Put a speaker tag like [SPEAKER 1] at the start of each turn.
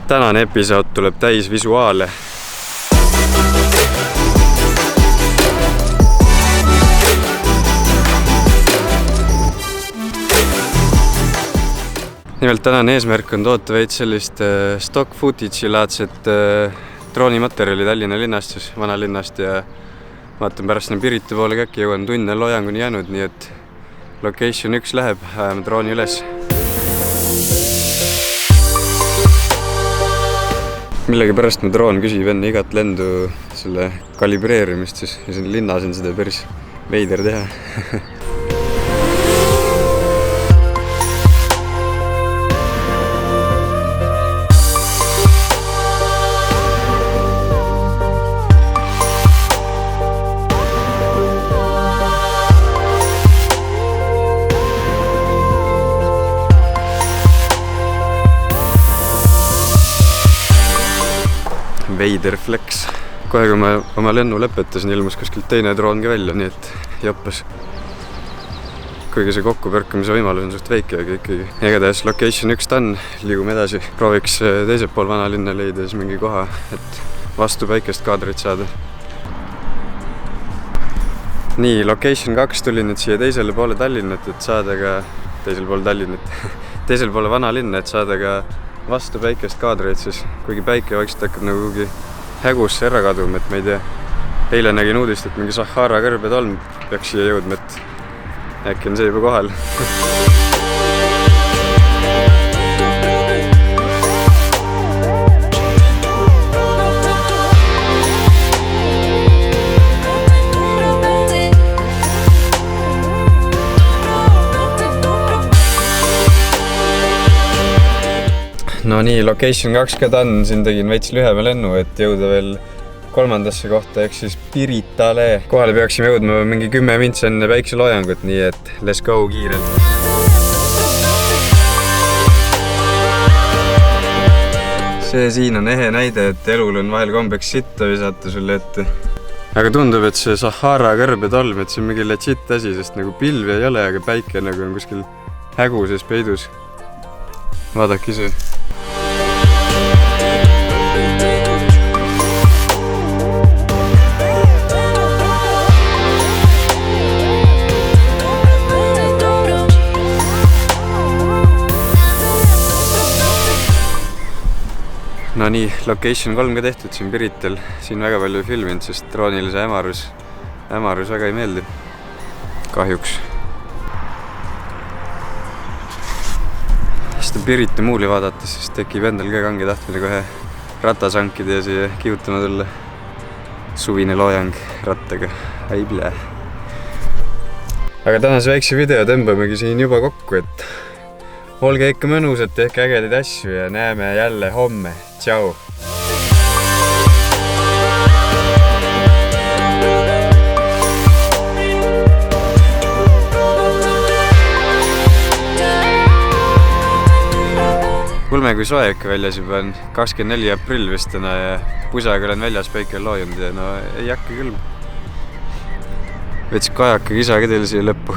[SPEAKER 1] tänane episood tuleb täis visuaale. Nimelt tänane eesmärk on toota veits sellist stock footage'i laadset droonimaterjali Tallinna linnast, siis vanalinnast ja vaatan pärast Pirita poole käki, jõuan tunne loojanguni jäänud, nii et location 1 läheb, ajame drooni üles. Millegipärast mu droon küsib enne igat lendu selle kalibreerimist, siis ja siin linnas on seda päris veider teha. Veider flex. Kohe kui ma oma lennu lõpetasin, ilmus kuskilt teine droon ka välja, nii et joppas. Kuigi see kokkupõrkamise võimalus on suht väike, aga ikkagi. Igatahes location 1 done, liigume edasi. Prooviks teisel pool vanalinna leida siis mingi koha, et vastu päikest kaadrit saada. Nii, location 2 tuli nüüd siia teisele poole Tallinnat, et saada ka teisele poole vanalinna, et saada ka vastu päikest kaadreid siis, kuigi päike vaikselt hakkab nagu kuhugi hägusse ära kaduma, et ma ei tea. Eile nägin uudist, et mingi Sahara kõrbetolm peaks siia jõudma, et äkki on see juba kohal. No nii, location 2 ka done, siin tegin veits lühema lennu, et jõuda veel kolmandasse kohta, ehk siis Piritale. Kohale peaksime jõudma mingi 10 mintsi enne päikseloojangut, nii et let's go kiirelt. See siin on ehe näide, et elul on vahel kombeks sitta visata sulle ette. Aga tundub, et see Sahara kõrbetolm, et see on mingi legit asi, sest nagu pilvi ei ole, aga päike nagu on kuskil häguses peidus. Vaadake ise. No nii, location 3 ka tehtud siin Pirital. Siin väga palju filminud, sest droonile see hämarus väga ei meeldi. Kahjuks. Seda Pirita muuli vaadates, siis tekib endal ka kange tahtmine kohe ratasankida ja siia kihutama tulla. Suvine loojang rattaga. Ai plee. Aga tänase väikse video tõmbamegi siin juba kokku, et olge ikka mõnusad, tehke ägedaid asju ja näeme jälle homme. Tšau! Kulme kui soe ikka väljas juba on 24. aprill vist täna ja pusaga olen väljas päike loojunud ja no ei hakka küll. Veits kajaka kisa ka teil siia lõppu.